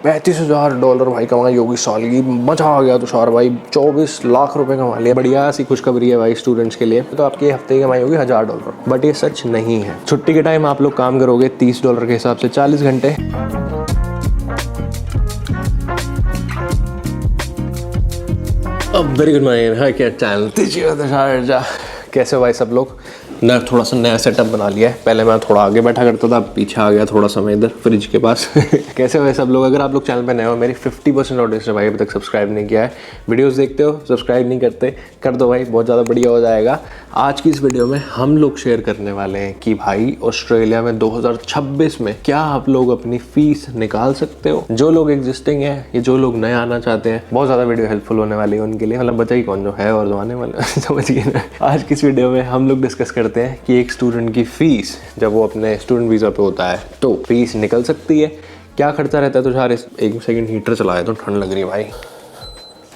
$35,000 भाई कमाई होगी साल की। मजा आ गया तुषार भाई, 24 लाख रुपए कमा लिया। बढ़िया सी खुशखबरी है भाई स्टूडेंट्स के लिए। तो आपकी हफ्ते की कमाई होगी $1000, बट ये सच नहीं है। छुट्टी के टाइम आप लोग काम करोगे $30 के हिसाब से 40 घंटे। वेरी गुड मॉर्निंग, हाय क्या चैनल। कैसे हो भाई सब लोग? मैं थोड़ा सा नया सेटअप बना लिया है। पहले मैं थोड़ा आगे बैठा करता था, पीछे आ गया थोड़ा समय इधर फ्रिज के पास। कैसे हो भाई सब लोग? अगर आप लोग चैनल पे नए हो, मेरी 50% ऑडियंस है भाई अभी तक सब्सक्राइब नहीं किया है। वीडियोस देखते हो, सब्सक्राइब नहीं करते, कर दो भाई, बहुत ज़्यादा बढ़िया हो जाएगा। आज की इस वीडियो में हम लोग शेयर करने वाले हैं कि भाई ऑस्ट्रेलिया में 2026 में क्या आप लोग अपनी फीस निकाल सकते हो। जो लोग एग्जिस्टिंग है या जो लोग नए आना चाहते हैं, बहुत ज़्यादा वीडियो हेल्पफुल होने वाली है उनके लिए। मतलब बचा ही कौन जो है और जो आने वाले समझ गए ना। आज की इस वीडियो में हम लोग डिस्कस करते हैं कि एक स्टूडेंट की फीस जब वो अपने स्टूडेंट वीज़ा पे होता है तो फीस निकल सकती है, क्या खर्चा रहता है। तो यार एक सेकंड हीटर चलाया तो ठंड लग रही है भाई।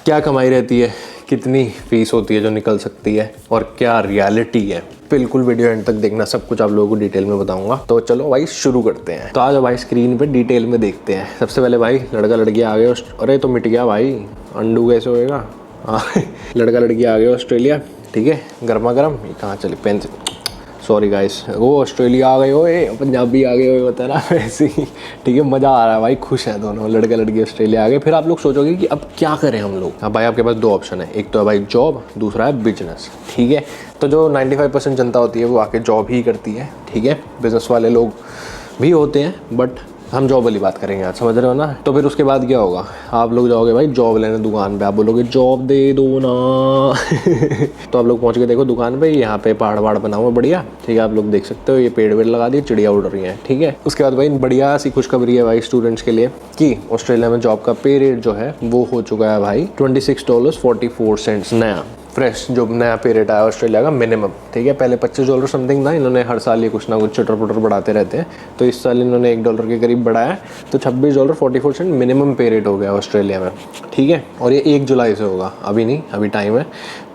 क्या कमाई रहती है, कितनी फीस होती है जो निकल सकती है और क्या रियलिटी है। बिल्कुल वीडियो एंड तक देखना, सब कुछ आप लोगों को डिटेल में बताऊंगा। तो चलो भाई शुरू करते हैं। तो आज भाई स्क्रीन पे डिटेल में देखते हैं। सबसे पहले भाई लड़का लड़की आ गए। अरे तो मिट गया भाई, अंडू कैसे होएगा। हाँ लड़का लड़की आ गए ऑस्ट्रेलिया, ठीक है। गर्मा गर्म ये कहाँ चली पेन, सॉरी गाइस। वो ऑस्ट्रेलिया आ गए हो, पंजाबी आ गए हो, होता है ना वैसे ही, ठीक है। मज़ा आ रहा है भाई, खुश है दोनों, लड़का लड़की ऑस्ट्रेलिया आ गए। फिर आप लोग सोचोगे कि अब क्या करें हम लोग। अब भाई आपके पास दो ऑप्शन है, एक तो है भाई जॉब, दूसरा है बिजनेस, ठीक है। तो जो 95% जनता होती है वो आके जॉब ही करती है, ठीक है। बिजनेस वाले लोग भी होते हैं, बट हम जॉब वाली बात करेंगे आज, समझ रहे हो ना। तो फिर उसके बाद क्या होगा, आप लोग जाओगे भाई जॉब लेने दुकान पे, आप बोलोगे जॉब दे दो ना। तो आप लोग पहुंच के देखो दुकान पे, यहाँ पे पहाड़ वहाड़ बना हुआ बढ़िया, ठीक है। आप लोग देख सकते हो ये पेड़ वेड़ लगा दिए, चिड़िया उड़ रही हैं, ठीक है। उसके बाद भाई बढ़िया सी खुशखबरी है भाई स्टूडेंट्स के लिए कि ऑस्ट्रेलिया में जॉब का पे रेट जो है वो हो चुका है भाई $26.44 नया फ्रेश, जो नया पे रेट आया ऑस्ट्रेलिया का मिनिमम, ठीक है। पहले $25 समथिंग था, इन्होंने हर साल ये कुछ ना कुछ चटर पुटर बढ़ाते रहते हैं। तो इस साल इन्होंने $1 के करीब बढ़ाया, तो $26.44 मिनिमम पे रेट हो गया ऑस्ट्रेलिया में, ठीक है। और ये 1 जुलाई से होगा, अभी नहीं, अभी टाइम है।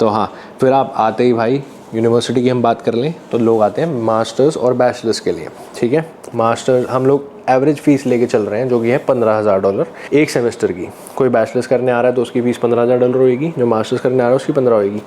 तो हाँ, फिर आप आते ही भाई यूनिवर्सिटी की हम बात कर लें तो लोग आते हैं मास्टर्स और बैचलर्स के लिए, ठीक है। मास्टर हम लोग एवरेज फ़ीस लेके चल रहे हैं जो कि है $15,000 एक सेमेस्टर की। कोई बैचलर्स करने आ रहा है तो उसकी फ़ीस $15,000 होगी, जो मास्टर्स करने आ रहा है उसकी 15 होगी।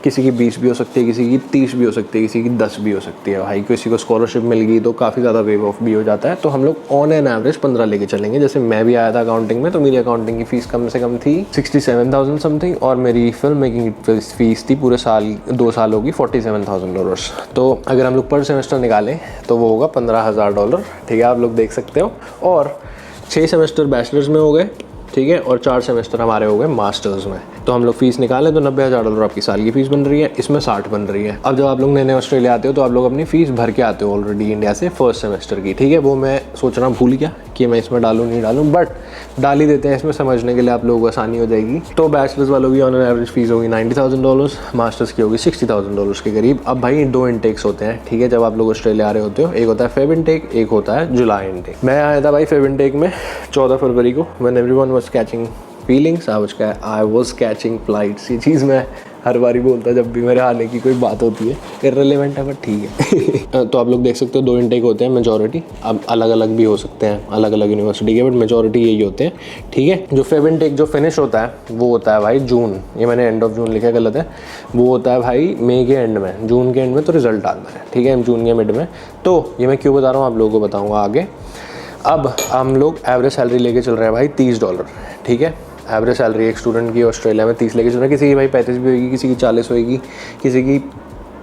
किसी की 20 भी हो सकती है, किसी की 30 भी हो सकती है, किसी की 10 भी हो सकती है भाई। किसी को स्कॉलरशिप मिल गई तो काफ़ी ज़्यादा वेव ऑफ भी हो जाता है। तो हम लोग ऑन एन एवरेज 15 लेके चलेंगे। जैसे मैं भी आया था अकाउंटिंग में, तो मेरी अकाउंटिंग की फ़ीस कम से कम थी 67,000 समथिंग, और मेरी फिल्म मेकिंग की फ़ीस थी पूरे साल 2 साल होगी $47,000। तो अगर हम लोग पर सेमेस्टर निकालें तो वो होगा $15,000, ठीक है। आप लोग देख सकते हो। और 6 सेमेस्टर बैचलर्स में हो गए, ठीक है, और 4 सेमेस्टर हमारे हो गए मास्टर्स में। तो हम लोग फीस निकालें तो $90,000 आपकी साल की फ़ीस बन रही है, इसमें 60 बन रही है। अब जब आप लोग नए नए ऑस्ट्रेलिया आते हो तो आप लोग अपनी फ़ीस भर के आते हो ऑलरेडी इंडिया से फर्स्ट सेमेस्टर की, ठीक है। वो मैं सोचना भूल गया कि मैं इसमें डालूँ नहीं डालूँ, बट डाल ही देते हैं इसमें, समझने के लिए आप लोगों को आसानी हो जाएगी। तो बैचलर्स वालों की ऑन एवरेज फ़ीस होगी $90,000, मास्टर्स की होगी $60,000 के करीब। अब भाई 2 इनटेक्स होते हैं, ठीक है, जब आप लोग ऑस्ट्रेलिया आ रहे होते हो। एक होता है फेब इनटेक, एक होता है जुलाई इनटेक। मैं आया था भाई फेब इनटेक में 14 फरवरी को, when everyone was catching feelings, I was catching flights. ये चीज़ मैं हर बार ही बोलता जब भी मेरे आने की कोई बात होती है, इररिलेवेंट है बट ठीक है। तो आप लोग देख सकते हो 2 इनटेक होते हैं मेजॉरिटी, अब अलग अलग भी हो सकते हैं अलग अलग यूनिवर्सिटी के, बट मेजॉरिटी यही होते हैं, ठीक है। जो फेब इनटेक जो फिनिश होता है वो होता है भाई जून, ये मैंने एंड ऑफ जून लिखा गलत है, वो होता है भाई मई के एंड में, जून के एंड में तो रिजल्ट आता है, ठीक है, जून के मिड में। तो ये मैं क्यों बता रहा हूँ आप लोगों को बताऊँगा आगे। अब हम लोग एवरेज सैलरी लेके चल रहे हैं भाई $30, ठीक है। एवरेज सैलरी एक स्टूडेंट की ऑस्ट्रेलिया में 30 लेके चल रहा है। किसी की भाई 35 भी होगी, किसी की 40 होगी, किसी की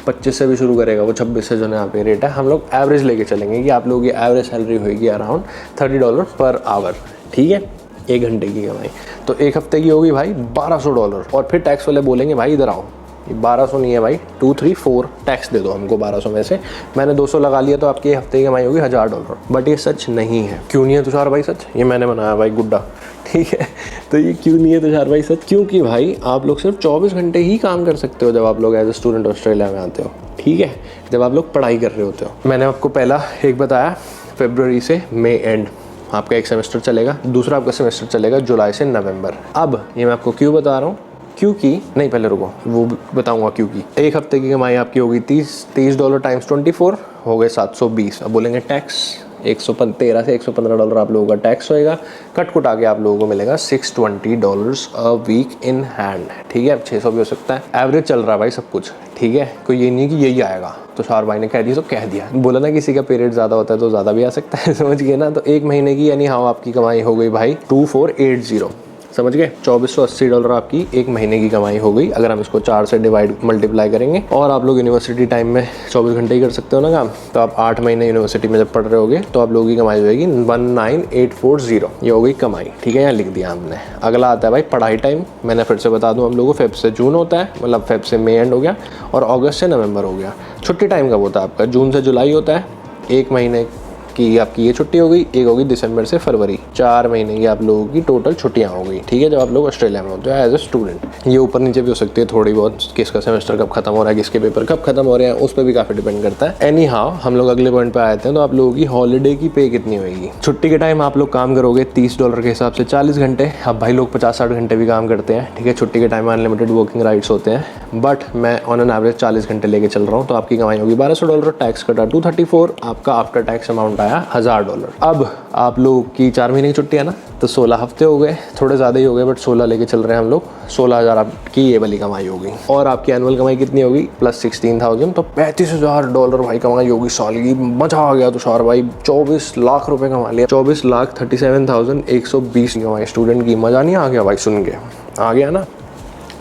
25 से भी शुरू करेगा, वो 26 से जो है यहाँ पे रेट है। हम लोग एवरेज लेके चलेंगे कि आप लोगों की एवरेज सैलरी होगी अराउंड $30 पर आवर, ठीक है, 1 घंटे की कमाई। तो एक हफ्ते की होगी भाई $1200। और फिर टैक्स वाले बोलेंगे भाई इधर आओ, 1200 नहीं है भाई, 2, 3, 4 टैक्स दे दो हमको 1200 में से। मैंने 200 लगा लिया तो आपकी हफ्ते की कमाई होगी $1000। बट ये सच नहीं है। क्यों नहीं है तुषार भाई सच? ये मैंने बनाया भाई गुड्डा, ठीक है। तो ये क्यों नहीं है तुषार भाई सच? क्योंकि भाई आप लोग सिर्फ 24 घंटे ही काम कर सकते हो जब आप लोग एज ए स्टूडेंट ऑस्ट्रेलिया में आते हो, ठीक है, जब आप लोग पढ़ाई कर रहे होते हो। मैंने आपको पहला एक बताया, फरवरी से मई एंड आपका एक सेमेस्टर चलेगा, दूसरा आपका सेमेस्टर चलेगा जुलाई से नवंबर। अब ये मैं आपको क्यों बता रहा हूँ, क्योंकि नहीं, पहले रुको, वो बताऊंगा क्योंकि। एक हफ्ते की कमाई आपकी होगी $30 टाइम्स 24 हो गए 720। अब बोलेंगे टैक्स, $113 से $115 आप लोगों का टैक्स होएगा। कट कुट आके आप लोगों को मिलेगा $620 अ वीक इन हैंड, ठीक है। 600 भी हो सकता है, एवरेज चल रहा है भाई सब कुछ, ठीक है। कोई ये नहीं कि यही आएगा। तुषार भाई ने कह दिया तो कह दिया, बोला ना किसी का पीरियड ज़्यादा होता है तो ज़्यादा भी आ सकता है, समझ गए ना। तो एक महीने की यानी हाँ आपकी कमाई हो गई भाई 2480, समझ गए। $2480 आपकी एक महीने की कमाई हो गई अगर हम इसको 4 से डिवाइड मल्टीप्लाई करेंगे। और आप लोग यूनिवर्सिटी टाइम में 24 घंटे ही कर सकते हो ना काम, तो आप 8 महीने यूनिवर्सिटी में जब पढ़ रहे होगे तो आप लोगों की कमाई होगी 19840, ये हो गई कमाई, ठीक है। यहाँ लिख दिया हमने। अगला आता है भाई पढ़ाई टाइम। मैंने फिर से बता दूँ हम लोगों को, फेब से जून होता है, मतलब फेब से मई एंड हो गया और अगस्त से नवंबर हो गया। छुट्टी टाइम कब होता है आपका? जून से जुलाई होता है, एक महीने की आपकी ये छुट्टी हो गई, एक होगी दिसंबर से फरवरी, 4 महीने की आप लोगों की टोटल छुट्टियां हो गई, ठीक है। जब आप लोग ऑस्ट्रेलिया में होते हो एज ए स्टूडेंट। ये ऊपर नीचे भी हो सकती है थोड़ी बहुत, किसका सेमेस्टर कब खत्म हो रहा है, किसके पेपर कब खत्म हो रहे हैं, उस पर भी काफ़ी डिपेंड करता है। एनी हाउ हम लोग अगले पॉइंट पे आए थे, तो आप लोगों की हॉलीडे की पे कितनी होगी। छुट्टी के टाइम आप लोग काम करोगे $30 के हिसाब से 40 घंटे। अब भाई लोग 50-60 घंटे भी काम करते हैं, ठीक है। छुट्टी के टाइम अनलिमिटेड वर्किंग राइट्स होते हैं, बट मैं ऑन एन एवरेज 40 घंटे लेके चल रहा हूँ, तो आपकी कमाई होगी $1200, टैक्स कटा 234, आपका आफ्टर टैक्स अमाउंट आया $1000। अब आप लोग की 4 महीने की छुट्टी है ना, तो 16 हफ्ते हो गए, थोड़े ज़्यादा ही हो गए बट 16 लेके चल रहे हैं हम लोग। 16000 आपकी ये वाली कमाई होगी। और आपकी एनुअल कमाई कितनी होगी प्लस 16000, तो $35000 भाई कमाई होगी साल की। मजा आ गया तुषार भाई, 24 लाख रुपए कमा लिया। 24,37,120 कमाई स्टूडेंट की। मजा नहीं आ गया भाई सुन के? आ गया ना।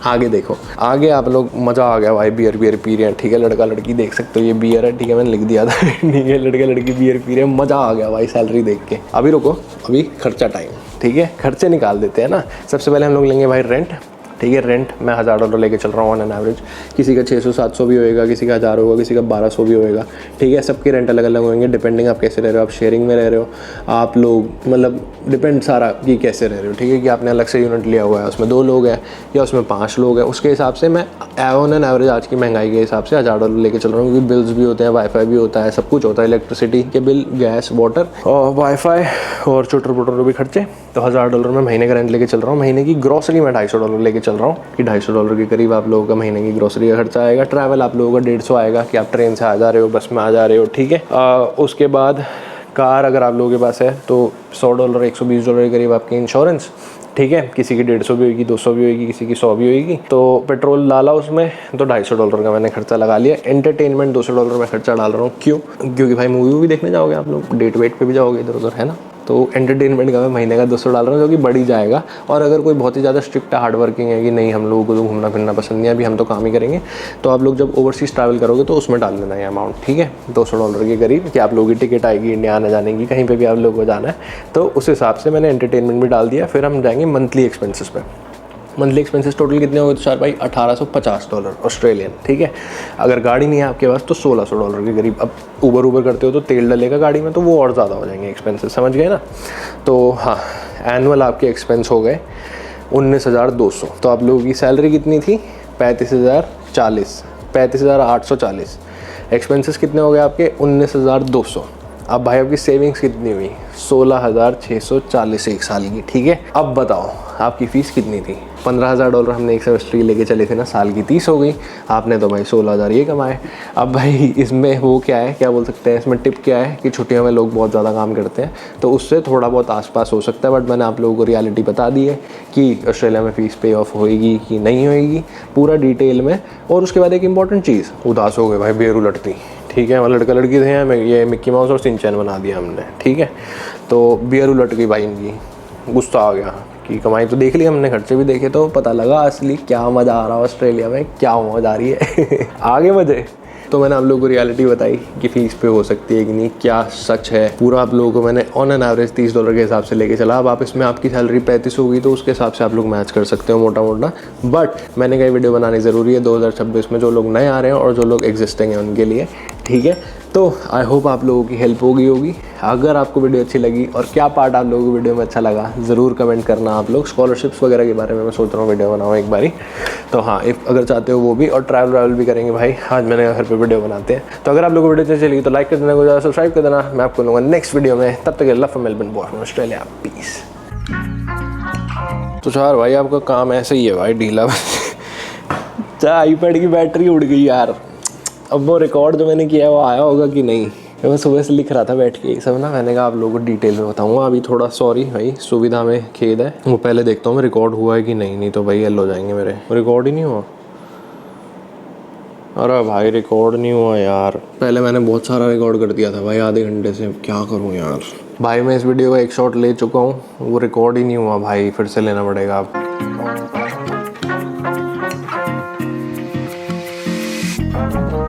आगे देखो, आगे आप लोग मज़ा आ गया भाई, बियर पी रहे हैं, ठीक है। लड़का लड़की देख सकते हो, ये बियर है, ठीक है, मैंने लिख दिया था ठीक है। लड़का लड़की बियर पी रहे हैं, मज़ा आ गया भाई सैलरी देख के। अभी रुको, अभी खर्चा टाइम, ठीक है। खर्चे निकाल देते हैं ना। सबसे पहले हम लोग लेंगे भाई रेंट, ठीक है। रेंट मैं $1000 लेके चल रहा हूँ ऑन एन एवरेज। किसी का 600-700 भी होएगा, किसी का 1000 होगा, किसी का 1200 भी होएगा, ठीक है। सबके रेंट अलग अलग होंगे, डिपेंडिंग आप कैसे रह रहे हो। आप शेयरिंग में रह रहे हो, आप लोग मतलब डिपेंड सारा कि कैसे रह रहे हो, ठीक है। कि आपने अलग से यूनिट लिया हुआ है, उसमें 2 लोग हैं या उसमें 5 लोग हैं, उसके हिसाब से मैं ऑन एन एवरेज आज की महंगाई के हिसाब से $1000 लेके चल रहा हूँ। क्योंकि बिल्स भी होते हैं, वाईफाई भी होता है, सब कुछ होता है, इलेक्ट्रिसिटी के बिल, गैस, वाटर और वाईफाई और चुटर पुटर भी खर्चे। तो $1000 में महीने का रेंट लेके चल रहा हूँ। महीने की ग्रोसरी में $250 लेके चल रहा हूँ कि $250 के करीब आप लोगों का महीने की ग्रोसरी का खर्चा आएगा। ट्रैवल आप लोगों का 150 आएगा कि आप ट्रेन से आ जा रहे हो, बस में आ जा रहे हो, ठीक है। उसके बाद कार अगर आप लोगों के पास है तो $100 $120 के करीब आपकी इंश्योरेंस, ठीक है। किसी की 150 भी होगी, 200 भी होगी, किसी की 100 भी होगी। तो पेट्रोल डाला उसमें तो $250 का मैंने खर्चा लगा लिया। एंटरटेनमेंट $200 में खर्चा डाल रहा हूँ। क्यों? क्योंकि भाई मूवी भी देखने जाओगे आप लोग, डेट वेट पे भी जाओगे इधर उधर, है ना। तो एंटरटेनमेंट का मैं महीने का 200 डाल रहा हूँ, जो कि बढ़ ही जाएगा। और अगर कोई बहुत ही ज़्यादा स्ट्रिक्ट है, हार्ड वर्किंग है कि नहीं हम लोगों को तो घूमना फिरना पसंद नहीं है, अभी हम तो काम ही करेंगे, तो आप लोग जब ओवरसीज़ ट्रैवल करोगे तो उसमें डाल देना ये अमाउंट, ठीक है। $200 के करीब कि आप लोगों की टिकट आएगी इंडिया आने जाने की, कहीं पर भी आप लोगों को जाना है, तो उस हिसाब से मैंने एंटरटेनमेंट भी डाल दिया। फिर हम जाएंगे मंथली एक्सपेंसेस पे। मंथली एक्सपेंसेस टोटल कितने हो गए तुषार भाई? $1850 ऑस्ट्रेलियन, ठीक है। अगर गाड़ी नहीं है आपके पास तो $1600 के करीब। अब ऊबर करते हो तो तेल डलेगा गाड़ी में, तो वो और ज़्यादा हो जाएंगे एक्सपेंसेस, समझ गए ना। तो हाँ, एनुअल आपके एक्सपेंस हो गए 19,200। तो आप लोगों की सैलरी कितनी थी? 35,840। एक्सपेंसेस कितने हो गए आपके? 19,200। अब भाई आपकी सेविंग्स कितनी हुई? 16,640 एक साल की, ठीक है। अब बताओ आपकी फ़ीस कितनी थी? $15,000 हमने एक सेमेस्टर की लेके चले थे ना, साल की 30 हो गई। आपने तो भाई 16,000 ये कमाए। अब भाई इसमें वो क्या है, क्या बोल सकते हैं, इसमें टिप क्या है कि छुट्टियों में लोग बहुत ज़्यादा काम करते हैं, तो उससे थोड़ा बहुत आसपास हो सकता है। बट मैंने आप लोगों को रियलिटी बता दी है कि ऑस्ट्रेलिया में फ़ीस पे ऑफ होएगी कि नहीं होएगी, पूरा डिटेल में। और उसके बाद एक इंपॉर्टेंट चीज़, उदास हो गए भाई बेर उलटती, ठीक है। लड़का लड़की थे, हमें ये मिक्की माउस और सिंचैन बना दिया हमने, ठीक है। तो बियर उलट गई भाई इनकी, गुस्सा आ गया कि कमाई तो देख ली हमने, खर्चे भी देखे, तो पता लगा असली क्या मज़ा आ रहा है ऑस्ट्रेलिया में, क्या मज़ा आ रही है आगे मज़े। तो मैंने आप लोगों को रियलिटी बताई कि फ़ीस पे हो सकती है कि नहीं, क्या सच है, पूरा आप लोगों को मैंने ऑन एन एवरेज $30 के हिसाब से लेके चला। अब आप इसमें आपकी सैलरी 35 होगी तो उसके हिसाब से आप लोग मैच कर सकते हो मोटा मोटा। बट मैंने कहा वीडियो बनानी ज़रूरी है 2026 में, जो लोग नए आ रहे हैं और जो लोग एग्जिस्टिंग हैं उनके लिए, ठीक है। तो आई होप आप लोगों की हेल्प होगी। अगर आपको वीडियो अच्छी लगी और क्या पार्ट आप लोगों को वीडियो में अच्छा लगा ज़रूर कमेंट करना आप लोग। स्कॉलरशिप्स वगैरह के बारे में मैं सोच रहा हूँ वीडियो बनाऊँ एक बारी, तो हाँ अगर चाहते हो वो भी। और ट्रैवल भी करेंगे भाई, आज मैंने घर पे वीडियो बनाते हैं। तो अगर आप लोगों को वीडियो अच्छी लगी तो लाइक कर देना, को ज़्यादा सब्सक्राइब कर देना। मैं आपको लूँगा नेक्स्ट वीडियो में, तब तक love from Melbourne, bye from Australia, peace. Tushar भाई आपका काम ऐसे ही है भाई, ढीला आईपैड की बैटरी उड़ गई यार। अब वो रिकॉर्ड जो मैंने किया है वो आया होगा कि नहीं। मैं सुबह से लिख रहा था बैठ के ये सब ना, मैंने कहा आप लोगों को डिटेल में बताऊंगा। अभी थोड़ा सॉरी भाई, सुविधा में खेद है। वो पहले देखता हूँ मैं रिकॉर्ड हुआ है कि नहीं, नहीं तो भाई येल हो जाएंगे मेरे। रिकॉर्ड ही नहीं हुआ, अरे भाई रिकॉर्ड नहीं हुआ यार। पहले मैंने बहुत सारा रिकॉर्ड कर दिया था भाई आधे घंटे से, क्या करूँ यार। भाई मैं इस वीडियो का एक शॉट ले चुका हूँ, वो रिकॉर्ड ही नहीं हुआ भाई, फिर से लेना पड़ेगा अब।